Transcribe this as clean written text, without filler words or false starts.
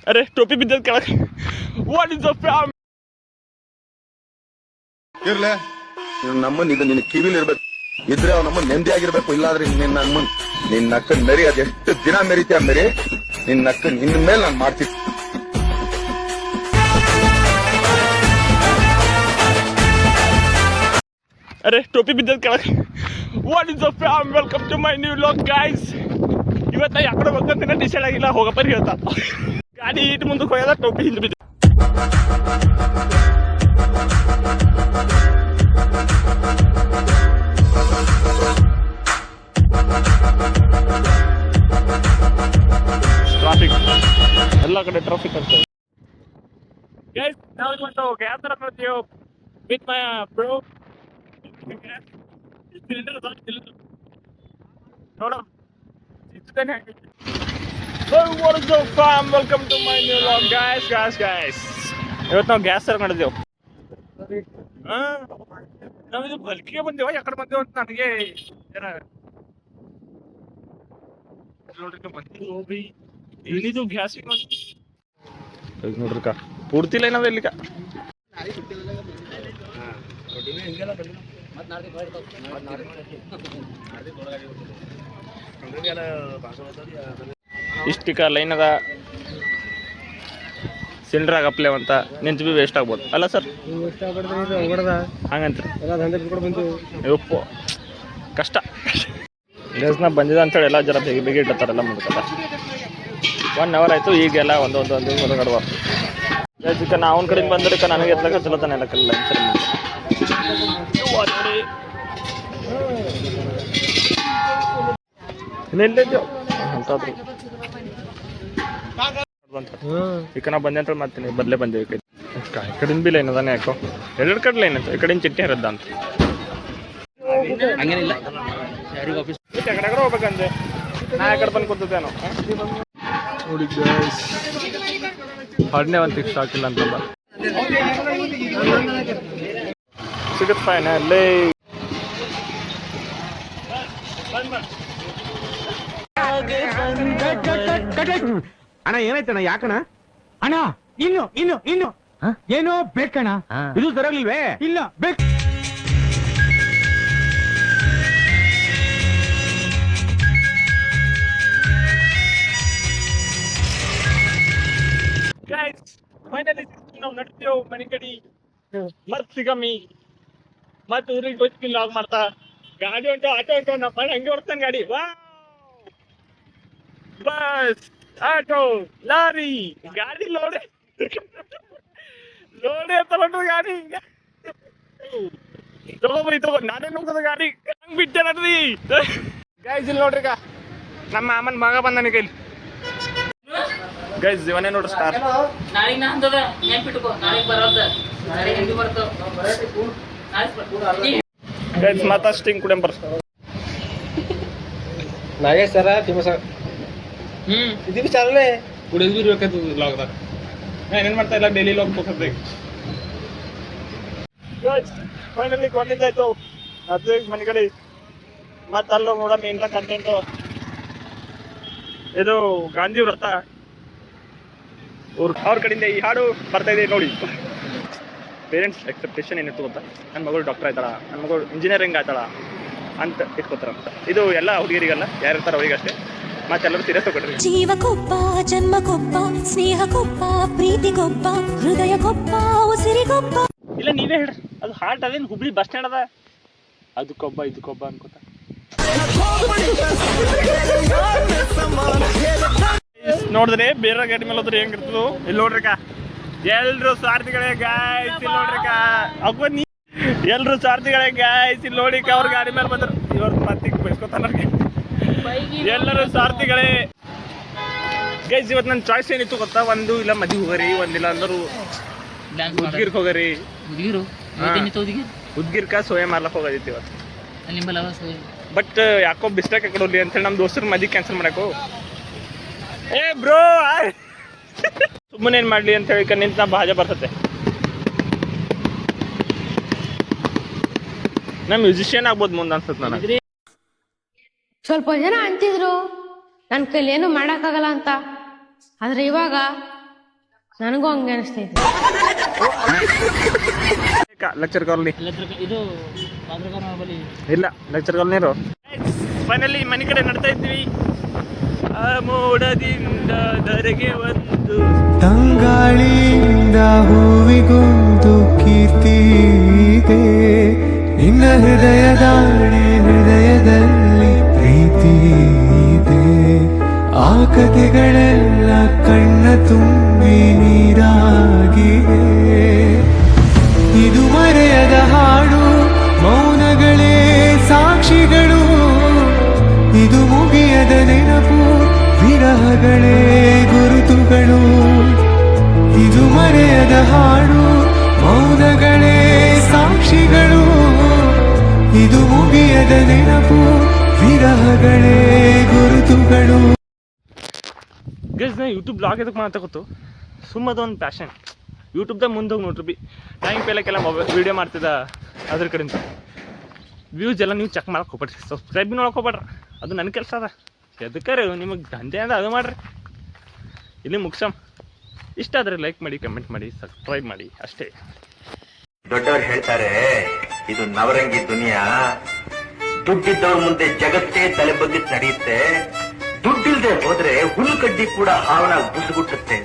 ಅರೆ ಟೋಪಿ ಬಿದ್ದದ ಕೆಳಗೆ. ವಾಟ್ ಇಸ್ ದ ಫ್ಯಾಮ್ ಇರ್ಲೆ ನಮ್ಮನ್ ಇದು ನಿನ್ನ ಕಿವಿಲಿ ಇರ್ಬೇಕು. ಇದ್ರೆ ಅವ್ ನಮ್ಮನ್ ನೆಮ್ಮದಿ ಆಗಿರ್ಬೇಕು. ಇಲ್ಲಾದ್ರೆ ನಿನ್ನ ಅಕ್ಕನ್ ಮೆರಿ ಅದೆಷ್ಟು ದಿನ ಮೆರಿತೀಯ ಮೆರಿ. ನಿನ್ನ ಅಕ್ಕನ್ ಇನ್ ಮೇಲೆ ನಾನು ಮಾಡ್ತೀನಿ. ಅರೆ ಟೋಪಿ ಬಿದ್ದದ ಕೆಳಗೆ. What is the fam welcome to my new vlog guys. ಇವತ್ತ ಯಾಕಡೆ ಬೇಕಂತ ಡಿಸೈಡ್ ಆಗಿಲ್ಲ. ಹೋಗಪ್ಪರಿ ಹೇಳ್ತಾ ಗಾಡಿ ಇಟ್ಟು ಮುಂದಕ್ಕೆ ಹೋಗ್ಯದ, ಟೋಪಿ ಹಿಂದೆ ಬಿದ್ದ. ಟ್ರಾಫಿಕ್ ಎಲ್ಲ ಕಡೆ ಟ್ರಾಫಿಕ್ ಅಂತ. ಗೈಸ್ ನಾವು ಇವತ್ತು ಗ್ಯಾಸ್ ತರ ಮಾಡ್ತೀವಿ ವಿತ್ ಮೈ ಬ್ರೋ. ನೋಡೋಣ what is up fam, welcome to my new vlog guys. ಇವತ್ತು ನಾವು ಗ್ಯಾಸ್ ತರ ಮಾಡಿದೆವು. ನಾವಿದು ಬಲ್ಕಿಗೆ ಬಂದೇವ, ಯಾಕಡೆ ಬಂದೇವ ಅಂತ ನನಗೆ ನೋಡ್ರಿ. ಇಲ್ಲಿದು ಗ್ಯಾಸ್ ನೋಡ್ರಿಕ ಪೂರ್ತಿ ಲೈನ್ ಅದ ಇಲ್ಲಿಕ. ಇಷ್ಟಿಕ ಲೈನ್ ಅದ, ಸಿಲಿಂಡರ್ ಆಗಪ್ಲೆ ಅಂತ ನಿಂತು ಬಿ ವೇಸ್ಟ್ ಆಗ್ಬೋದು ಅಲ್ಲ ಸರ್? ಹಂಗಂತ ಯಪ್ಪು ಕಷ್ಟ. ಗ್ಯಾಸ್ನ ಬಂದಿದೆ ಅಂತೇಳಿ ಎಲ್ಲ ಜರ ಬೇಗ ಬೇಗ ಇಡ್ತಾರಲ್ಲ ಮುಂದಕ್ಕಲ್ಲ. 1 hour ಆಯಿತು. ಈಗೆಲ್ಲ ಒಂದು ಹೊರಗಡುವ ಚಿಕ್ಕ ಅವನ ಕಡೆಯಿಂದ ಬಂದ್ರೆ ನನಗೆ ಎತ್ತಲಕ್ಕ ಚಲೋತಾನೆ ಎಲ್ಲ ಕಲ್ಲ ಅಂತಂದ್ರು ಈಗ ನಾ ಬಂದೆ ಅಂತ ಮಾಡ್ತೀನಿ. ಬದಲೇ ಬಂದೇವಿ ಈ ಕಡೆಯಿಂದ ಬಿ ಲೈನ್ ಅದಾನೆ. ಯಾಕೋ ಎರಡು ಕಡೆ ಲೈನ್ ಆಯ್ತು. ಈ ಕಡೆಯಿಂದ ಚಿಟ್ಟೆ ಹರಿದ್ದ ಅಂತ ಹಂಗೇನಿಲ್ಲ. ಕಡೆ ಹೋಗ್ಬೇಕಂದ್ರೆ ನಾ ಆ ಕಡೆ ಬಂದು ಕೂತೇನೋ ನೋಡಿ. ಹೊರನೇ ಒಂದು ಫಿಕ್ಸ್ ಹಾಕಿಲ್ಲ ಅಂತಲ್ಲ ಸಿಗುತ್ತೆ ಫೈನ್ ಅಲ್ಲೇ. ಅಣ್ಣ ಏನಾಯ್ತಣ್ಣ? ಯಾಕಣ್ಣ ಅಣ್ಣ? ಇನ್ನು ಏನೋ ಬೇಕಣ್ಣ. ಇದು ಸರಿಯಾಗ್ಲಿಲ್ವೇ? ಇಲ್ಲ ಬೇಕು. ಫೈನಲಿ ನಾವು ನಡ್ತೇವೆ ಮನೆ ಕಡೆ. ಮತ್ ಸಿಗಮ್ಮಿ ಮತ್ ಊರಿಗೆ ಗೊತ್ತಿಲ್ಲ ಲಾಗ್ ಮಾಡ್ತಾ. ಗಾಡಿ ಉಂಟು, ಆಟೋ ಉಂಟು, ನಮ್ಮ ಮನೆ ಹಂಗೆ ಹೊಡ್ತಾನೆ ಗಾಡಿ. ವಾ ಬಸ್, ಆಟೋ, ಲಾರಿ, ಗಾಡಿ ಲೋಡೆ ಅಂತ ಹೊಂಟ್ರು ಗಾಡಿ. ತಗೋ ನಾನೇ ನೋಡ್ತದ ಗಾಡಿ ಹಂಗ್ ಬಿಟ್ಟೆ ನಡ್ರಿ. ಗೈಸ್ ಇಲ್ಲಿ ನೋಡ್ರಿ, ಈಗ ನಮ್ಮ ಮಾಮನ್ ಮಗ ಬಂದಾನೆ ಕೈಲಿ. ಗೈಸ್ ಇವನೇ ನೋಡ್ರಿ ಸ್ಟಾರ್. ಗೈಸ್ ಮತ್ತಷ್ಟು ಹಿಂಗ್ ಕುಡಿಯಂ ಬರ್ಸ ನಾಗೇಶ್ ಸರ ಫೇಮಸ್. ಇದು ಚಾಲನೆ ಕುಡಿಯೋದು ಇರ್ಬೇಕಾಯ್ತು ಲಾಗ್ದಾಗ. ಏನೇನು ಮಾಡ್ತಾ ಇಲ್ಲ, ಡೈಲಿ ಲಾಗ್ ಹೋಗ್ತದೆ. ಫೈನಲಿ ಕೊಂಡಿದ್ದಾಯ್ತು. ಅದು ಮನೆ ಕಡೆ ಮತ್ತೆ ಅಲ್ಲೋ ನೋಡ ಮೇನ್ಲ ಕಂಟೆಂಟು. ಇದು ಗಾಂಧಿ ವ್ರತ ಅವ್ರ ಕಡೆಯಿಂದ ಈ ಹಾಡು ಬರ್ತಾ ಇದೆ ನೋಡಿ. ಪೇರೆಂಟ್ಸ್ ಎಕ್ಸ್ಪೆಕ್ಟೇಷನ್ ಏನಿತ್ತು ಗೊತ್ತಾ? ನನ್ನ ಮಗಳು ಡಾಕ್ಟರ್ ಆಯ್ತಾಳ, ನನ್ನ ಮಗಳು ಇಂಜಿನಿಯರಿಂಗ್ ಆಯ್ತಾಳ ಅಂತ ಇಟ್ಕೋತಾರಂತ. ಇದು ಎಲ್ಲ ಹುಡುಗಿರಿಗಲ್ಲ, ಯಾರಿರ್ತಾರ ಅವರಿಗಷ್ಟೇ. ಮತ್ತೆಲ್ಲರೂ ಸೀರಿಯಸ್ ತಗೊಳ್ರಿ. ಜೀವಕ್ಕೊಬ್ಬ, ಜನ್ಮಕ್ಕೊಬ್ಬ, ಸ್ನೇಹಕ್ಕೊಬ್ಬ, ಪ್ರೀತಿಗೊಬ್ಬ, ಹೃದಯಕ್ಕೊಬ್ಬ, ಉಸಿರಿಗೊಬ್ಬ. ಇಲ್ಲ ನೀವೇ ಹೇಳ್ರಿ, ಅದು ಹಾರ್ಟ್ ಅದೇನು ಹುಬ್ಳಿ ಬಸ್ ಸ್ಟ್ಯಾಂಡ್ ಅದ, ಅದಕ್ಕೊಬ್ಬ ಇದಕ್ಕೊಬ್ಬ ಅನ್ಕೋತ. ನೋಡಿದ್ರೆ ಬೇರೆ ಗಾಡಿ ಮೇಲೆ ಹೋದ್ರೆ ಹೆಂಗಿರ್ತದ? ಇಲ್ಲಿ ನೋಡ್ರಿಕ ಎಲ್ರು ಸ್ವಾರ್ಥಿಗಳೇ ಗಾಯ್ಸ್. ಇಲ್ಲಿ ನೋಡ್ರಿಕ ಅಪ್ಪ ನೀ ಎಲ್ರು ಸ್ವಾರ್ಥಿಗಳೇ ಗಾಯ್ಸ್. ಇಲ್ಲಿ ನೋಡಿಕ ಅವ್ರ ಗಾಡಿ ಮೇಲೆ ಬಂದ್ರು ಇವ್ರ ಮತ್ತಿಗೆ ಬಯಸ್ಕೊತಾನ. ಎಲ್ಲರೂ ಸ್ವಾರ್ಥಿಗಳೇ ಗೈಸ್. ಇವತ್ತು ನನ್ನ ಚಾಯ್ಸ್ ಏನಿತ್ತು ಗೊತ್ತಾ? ಒಂದು ಇಲ್ಲ ಮದುವೆ ಹೋಗರಿ, ಒಂದಿಲ್ಲ ಅಂದರು ಉದ್ಗಿರ್ಗೆ ಹೋಗರಿ. ಉದ್ಗಿರ್ಕ ಸೋಯಾ ಮಾರ್ಲಕ್ ಹೋಗೋದಿತ್ತು ಇವತ್ತು. ಬಟ್ ಯಾಕೋ ಬಿಸ್ಟಾಕ್ ಕಡೆ ಹೋಗ್ಲಿ ಅಂತೇಳಿ ನಮ್ಮ ದೋಸ್ತರ ಮದುವೆ ಕ್ಯಾನ್ಸಲ್ ಮಾಡಕು. ಏ ಬ್ರೋ ಸುಮ್ಮನೆ ಏನು ಮಾಡಲಿ ಅಂತ ಹೇಳಿ ನಿಂತ ನಾ ಬಾಜ ಬರ್ತತೆ. ನಾ ಮ್ಯೂಸಿಷಿಯನ್ ಆಗ್ಬೋದು ಮುಂದೆ ಅನ್ಸುತ್ತೆ ನನಗೆ. ಸ್ವಲ್ಪ ಜನ ಅಂತಿದ್ರು ನನ್ನ ಕೈಲಿ ಏನು ಮಾಡೋಕ್ಕಾಗಲ್ಲ ಅಂತ. ಆದರೆ ಇವಾಗ ನನಗೂ ಹಂಗೆ ಅನಿಸ್ತೈತೆ. ಲೆಕ್ಚರ್ ಕಾಲನಿ ಇದು ಪಾತ್ರಗಾರ ಬಲಿ ಇಲ್ಲ, ಲೆಕ್ಚರ್ ಕಾಲನಿರು. ಫೈನಲಿ ಮನೆ ಕಡೆ ನಡ್ತಾ ಇದ್ವಿ. ಆ ಮೋಡದಿಂದ ಧರೆಗೆ ಒಂದು ತಂಗಾಳಿಯಿಂದ ಹೂವಿಗೊಂದು ಕೀರ್ತಿ ಇದೆ. ನಿನ್ನ ಹೃದಯದಲ್ಲಿ ಪ್ರೀತಿ ಇದೆ. ಆ ಕಥೆಗಳೆಲ್ಲ ಕಣ್ಣ ತುಂಬಿ ನೀರಾಗಿದೆ. ಇದು ಮರೆಯದ ಹಾಡು, ಮೌನಗಳೇ ಸಾಕ್ಷಿಗಳು. ಇದು ಮುಗಿಯದ ನೆನಪು, ವಿರಹಗಳೇ ಗುರುತುಗಳು. ಇದು ಮರೆಯದ ಹಾಡು, ಮೌನಗಳೇ ಸಾಕ್ಷಿಗಳು. ಇದು ಮುಗಿಯದ ನೆನಪು, ವಿರಹಗಳೇ ಗುರುತುಗಳು. ಗೈಸ್ ನಾ ಯೂಟ್ಯೂಬ್ ಬ್ಲಾಗ್ ಎದಕ್ಕೆ ಮಾಡ್ತಾ ಗೊತ್ತು, ಸುಮ್ಮದ ಒಂದು ಪ್ಯಾಷನ್. ಯೂಟ್ಯೂಬ್ದಾಗ ಮುಂದೆ ಹೋಗಿ ನೋಡ್ರಿ ಬಿ ಟೈಮ್ ಪೇಲಕ್ಕೆಲ್ಲ ವೀಡಿಯೋ ಮಾಡ್ತಿದ್ದ ಅದ್ರ ಕಡೆಯಿಂದ ವ್ಯೂಸ್ ಎಲ್ಲ ನೀವು ಚೆಕ್ ಮಾಡಕ್ಕೆ ಹೋಗ್ಬೇಡ್ರಿ, ಸಬ್ಸ್ಕ್ರೈಬ್ ಭೀ ನೋಡಕ್ಕೆ ಹೋಗ್ಬೇಡ್ರಿ. ಅದು ನನ್ನ ಕೆಲಸ ಅದ, ಎದಕ್ಕೆ ನಿಮಗೆ ದಂಧೆ ಅಂದ್ರೆ ಅದು ಮಾಡಿರಿ. ಇಲ್ಲಿ ಮುಗ್ಸಮ್. ಇಷ್ಟ ಆದರೆ ಲೈಕ್ ಮಾಡಿ, ಕಮೆಂಟ್ ಮಾಡಿ, ಸಬ್ಸ್ಕ್ರೈಬ್ ಮಾಡಿ ಅಷ್ಟೇ. ದೊಡ್ಡವರು ಹೇಳ್ತಾರೆ ಇದು ನವರಂಗಿ ದುನಿಯಾ, ದುಡ್ಡಿದ್ದವ್ರ ಮುಂದೆ ಜಗತ್ತೇ ತಲೆ ಬಗ್ಗಿಸಿ ನಡೆಯುತ್ತೆ, ದುಡ್ಡಿಲ್ದೆ ಹೋದ್ರೆ ಹುಲ್ಲು ಕಡ್ಡಿ ಕೂಡ ಹಾವನಾಗಿ ಬುಸುಗುಟ್ಟುತ್ತೆ.